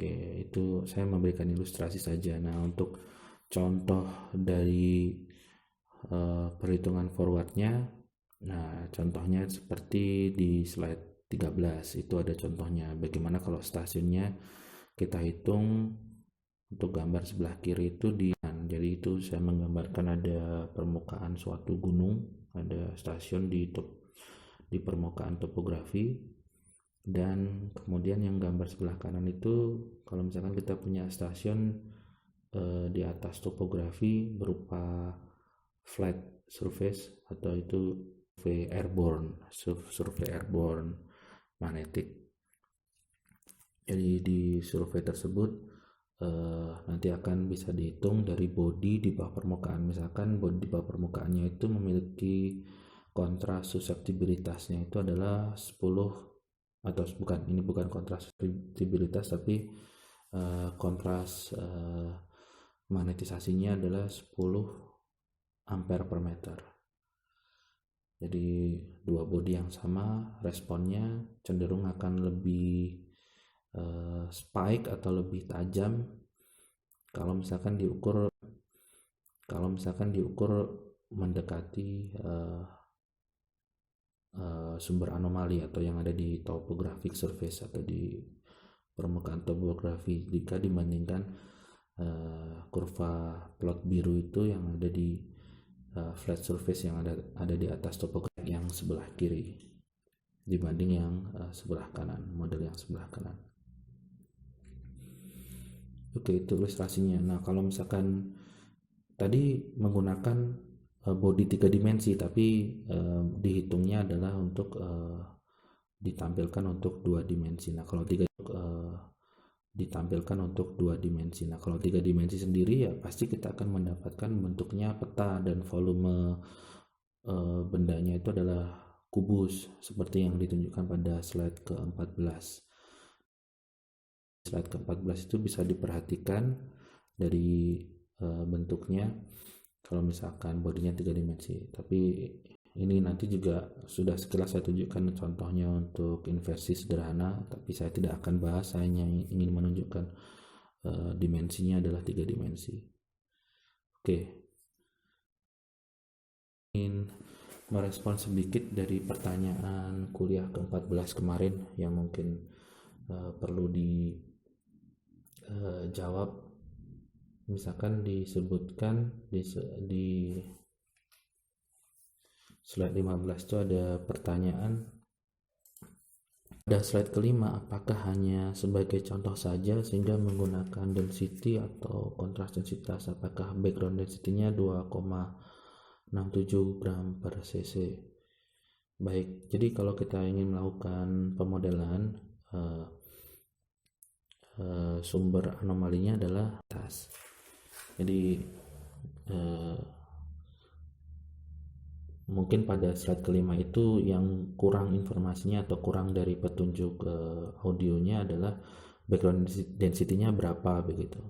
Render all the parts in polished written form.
Oke, itu saya memberikan ilustrasi saja. Nah, untuk contoh dari perhitungan forwardnya, nah contohnya seperti di slide 13 itu ada contohnya bagaimana kalau stasiunnya kita hitung. Untuk gambar sebelah kiri itu jadi itu saya menggambarkan ada permukaan suatu gunung, ada stasiun di permukaan topografi, dan kemudian yang gambar sebelah kanan itu kalau misalkan kita punya stasiun di atas topografi berupa flat surface atau itu survei airborne magnetic. Jadi di survei tersebut nanti akan bisa dihitung dari body di bawah permukaan. Misalkan body di bawah permukaannya itu memiliki kontras suseptibilitasnya itu adalah 10, atau bukan kontras suseptibilitas, tapi kontras magnetisasinya adalah 10 ampere per meter. Jadi dua body yang sama, responnya cenderung akan lebih spike atau lebih tajam kalau misalkan diukur mendekati sumber anomali atau yang ada di topographic surface atau di permukaan topografi, jika dibandingkan kurva plot biru itu yang ada di flat surface yang ada di atas topografi yang sebelah kiri dibanding yang sebelah kanan, model yang sebelah kanan. Oke, itu ilustrasinya. Nah, kalau misalkan tadi menggunakan body 3 dimensi, tapi dihitungnya adalah untuk ditampilkan untuk 2 dimensi. Nah, kalau ditampilkan untuk 2 dimensi. Nah, kalau 3 dimensi sendiri ya pasti kita akan mendapatkan bentuknya peta dan volume bendanya itu adalah kubus seperti yang ditunjukkan pada slide ke-14. Slide ke-14 itu bisa diperhatikan dari bentuknya kalau misalkan bodinya 3 dimensi. Tapi ini nanti juga sudah sekilas saya tunjukkan contohnya untuk inversi sederhana, tapi saya tidak akan bahas, saya hanya ingin menunjukkan dimensinya adalah 3 dimensi. Oke, ingin merespon sedikit dari pertanyaan kuliah ke-14 kemarin yang mungkin perlu dijawab. Misalkan disebutkan di slide 15 itu ada pertanyaan pada slide kelima, apakah hanya sebagai contoh saja sehingga menggunakan density atau kontras densitas, apakah background density-nya 2,67 gram per cc. Baik, jadi kalau kita ingin melakukan pemodelan sumber anomalinya adalah atas. Jadi mungkin pada slide kelima itu yang kurang informasinya atau kurang dari petunjuk audionya adalah background density-nya berapa begitu.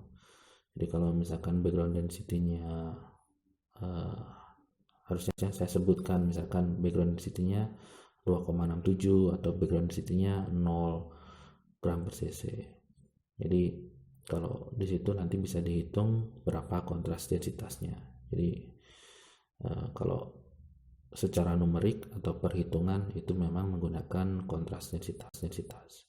Jadi kalau misalkan background density-nya harusnya saya sebutkan misalkan background density-nya 2,67 atau background density-nya 0 gram per cc. Jadi kalau di situ nanti bisa dihitung berapa kontras densitasnya. Jadi kalau secara numerik atau perhitungan itu memang menggunakan kontras densitas.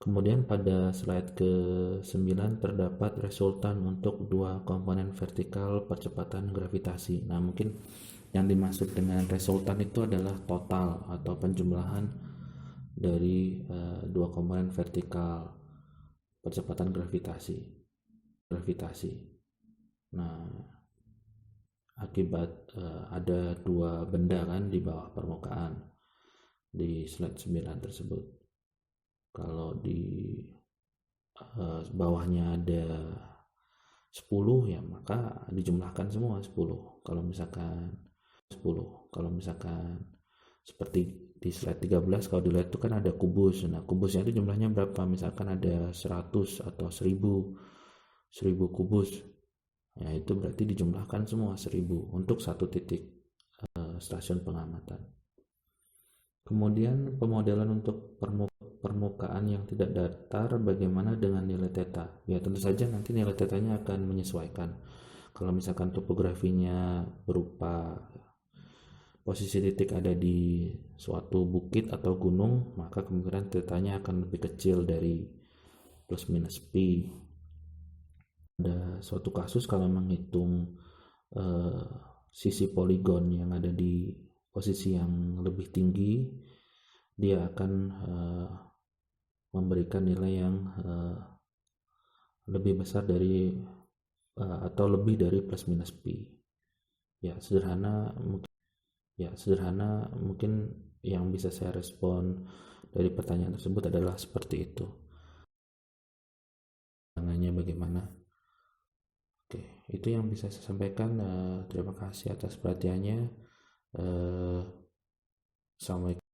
Kemudian pada slide ke-9 terdapat resultan untuk 2 komponen vertikal percepatan gravitasi. Nah, mungkin yang dimaksud dengan resultan itu adalah total atau penjumlahan dari 2 komponen vertikal percepatan gravitasi. Nah, akibat ada 2 benda kan di bawah permukaan di slide 9 tersebut. Kalau di bawahnya ada 10 ya maka dijumlahkan semua 10. Kalau misalkan seperti di slide 13 kalau dilihat itu kan ada kubus. Nah, kubusnya itu jumlahnya berapa? Misalkan ada 100 atau 1000 kubus. Ya, itu berarti dijumlahkan semua 1000 untuk satu titik stasiun pengamatan. Kemudian pemodelan untuk permukaan yang tidak datar, bagaimana dengan nilai theta? Ya tentu saja nanti nilai tetanya akan menyesuaikan. Kalau misalkan topografinya berupa posisi titik ada di suatu bukit atau gunung, maka kemungkinan tetanya akan lebih kecil dari plus minus pi. Ada suatu kasus kalau menghitung sisi poligon yang ada di posisi yang lebih tinggi, dia akan memberikan nilai yang lebih besar dari atau lebih dari plus minus pi. Sederhana mungkin yang bisa saya respon dari pertanyaan tersebut adalah seperti itu. Tangannya bagaimana? Oke, itu yang bisa saya sampaikan. Terima kasih atas perhatiannya. Assalamualaikum.